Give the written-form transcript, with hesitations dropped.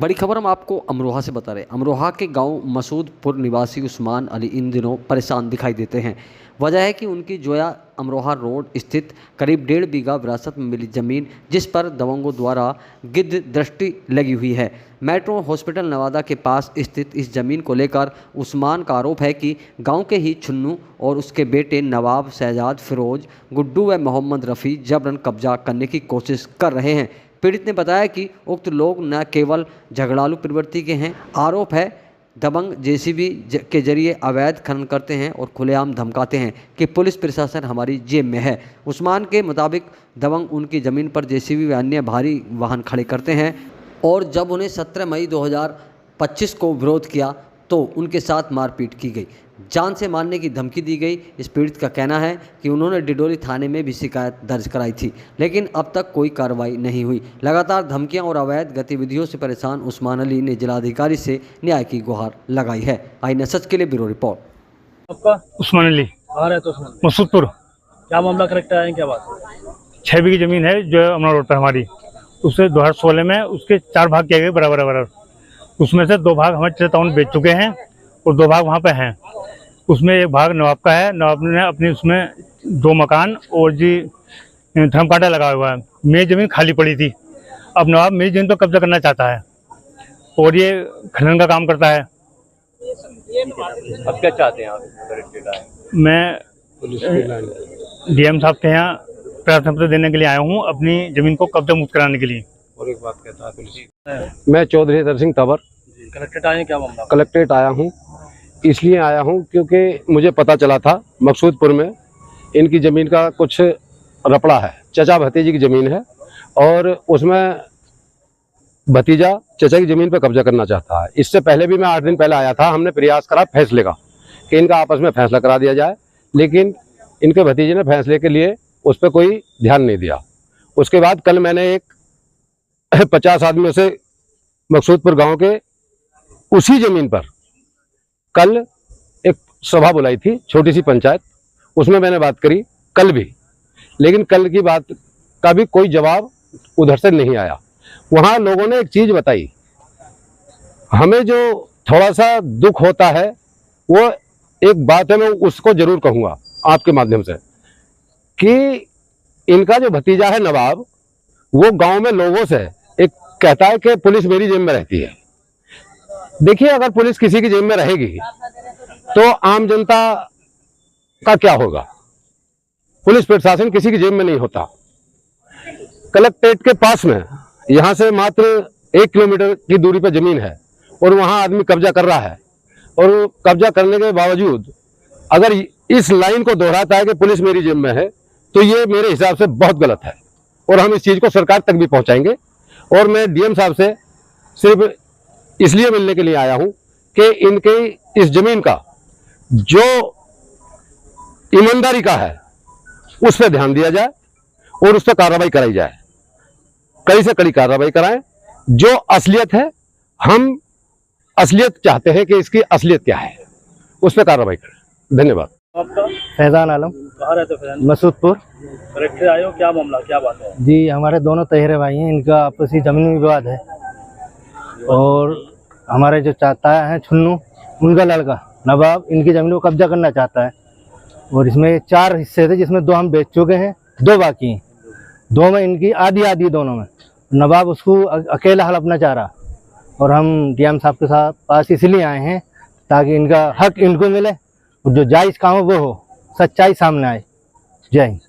बड़ी खबर हम आपको अमरोहा से बता रहे हैं। अमरोहा के गांव मसूदपुर निवासी उस्मान अली इन दिनों परेशान दिखाई देते हैं। वजह है कि उनकी जोया अमरोहा रोड स्थित करीब 1.5 बीघा विरासत में मिली ज़मीन, जिस पर दबंगों द्वारा गिद्ध दृष्टि लगी हुई है। मेट्रो हॉस्पिटल नवादा के पास स्थित इस ज़मीन को लेकर उस्मान का आरोप है कि गांव के ही छुन्नू और उसके बेटे नवाब, शहजाद, फिरोज, गुड्डू व मोहम्मद रफ़ी जबरन कब्जा करने की कोशिश कर रहे हैं। पीड़ित ने बताया कि उक्त लोग न केवल झगड़ालू प्रवृत्ति के हैं, आरोप है दबंग जेसीबी के जरिए अवैध खनन करते हैं और खुलेआम धमकाते हैं कि पुलिस प्रशासन हमारी जेब में है। उस्मान के मुताबिक दबंग उनकी ज़मीन पर जेसीबी व अन्य भारी वाहन खड़े करते हैं और जब उन्हें 17 मई 2025 को विरोध किया तो उनके साथ मारपीट की गई, जान से मारने की धमकी दी गई। इस पीड़ित का कहना है कि उन्होंने डिडोली थाने में भी शिकायत दर्ज कराई थी, लेकिन अब तक कोई कार्रवाई नहीं हुई। लगातार धमकियां और अवैध गतिविधियों से परेशान उस्मान अली ने जिलाधिकारी से न्याय की गुहार लगाई है। आई सच के लिए ब्यूरो रिपोर्ट। आपका उस्मान अली कहाँ रहते हो? मसूदपुर। क्या मामला करेक्ट आया है, क्या बात? 6 बीघी जमीन है जो अमरा रोड पर हमारी, उससे 2016 में उसके 4 भाग किए गए बराबर बराबर। उसमें से 2 भाग हमारे टाउन बेच चुके हैं और 2 भाग वहाँ पे हैं। उसमें एक भाग नवाब का है, नवाब ने अपनी उसमें 2 मकान और जी धर्मकांटा लगा हुआ है। मेरी ज़मीन खाली पड़ी थी, अब नवाब मेरी ज़मीन पर कब्जा करना चाहता है और ये खनन का काम करता है। अब क्या चाहते हैं आप? मैं डीएम साहब के यहाँ प्रार्थना पत्र देने के लिए आया हूँ, अपनी ज़मीन को कब्जा मुक्त कराने के लिए। और एक बात कहता है पुलिस। मैं चौधरी हैदर सिंह तंवर कलेक्टेड आए हैं, क्या मामला? कलेक्ट्रेट आया हूँ, इसलिए आया हूँ क्योंकि मुझे पता चला था मकसूदपुर में इनकी ज़मीन का कुछ रपड़ा है। चचा भतीजी की ज़मीन है और उसमें भतीजा चचा की ज़मीन पर कब्जा करना चाहता है। इससे पहले भी मैं 8 दिन पहले आया था, हमने प्रयास करा फैसले का कि इनका आपस में फैसला करा दिया जाए, लेकिन इनके भतीजे ने फैसले के लिए उस पर कोई ध्यान नहीं दिया। उसके बाद कल मैंने एक 50 आदमियों से मकसूदपुर गांव के उसी ज़मीन पर कल एक सभा बुलाई थी, छोटी सी पंचायत, उसमें मैंने बात करी कल भी, लेकिन कल की बात का भी कोई जवाब उधर से नहीं आया। वहाँ लोगों ने एक चीज़ बताई, हमें जो थोड़ा सा दुख होता है वो एक बात है, मैं उसको ज़रूर कहूँगा आपके माध्यम से कि इनका जो भतीजा है नवाब, वो गांव में लोगों से एक कहता है कि पुलिस मेरी जेब में रहती है। देखिए, अगर पुलिस किसी की जेब में रहेगी तो आम जनता का क्या होगा? पुलिस प्रशासन किसी की जेब में नहीं होता। कलेक्ट्रेट के पास में यहाँ से मात्र 1 किलोमीटर की दूरी पर जमीन है और वहाँ आदमी कब्जा कर रहा है, और कब्जा करने के बावजूद अगर इस लाइन को दोहराता है कि पुलिस मेरी जेब में है, तो ये मेरे हिसाब से बहुत गलत है और हम इस चीज़ को सरकार तक भी पहुँचाएंगे। और मैं डीएम साहब से सिर्फ इसलिए मिलने के लिए आया हूँ कि इनके इस जमीन का जो ईमानदारी का है उस पर ध्यान दिया जाए और उस पर कार्रवाई कराई जाए, कड़ी से कड़ी कार्रवाई कराएं। जो असलियत है, हम असलियत चाहते हैं कि इसकी असलियत क्या है, उस पर कार्रवाई करें। धन्यवाद। आपका फैजान आलम, कहाँ रहते हो फैजान? मसूदपुर। कलेक्टेड आए हो, क्या मामला, क्या बात है? जी, हमारे दोनों तहेरे भाई हैं, इनका आपसी जमीनी विवाद है और हमारे जो चाचा हैं छुन्नू, उनका लड़का नवाब इनकी ज़मीन को कब्जा करना चाहता है और इसमें 4 हिस्से थे, जिसमें 2 हम बेच चुके हैं, 2 बाकी हैं। 2 में इनकी आधी आधी, दोनों में नवाब उसको अकेला हड़पना चाह रहा और हम डीएम साहब के साथ पास इसलिए आए हैं ताकि इनका हक इनको मिले और जो जायज़ काम हो वो हो, सच्चाई सामने आए। जय हिंद।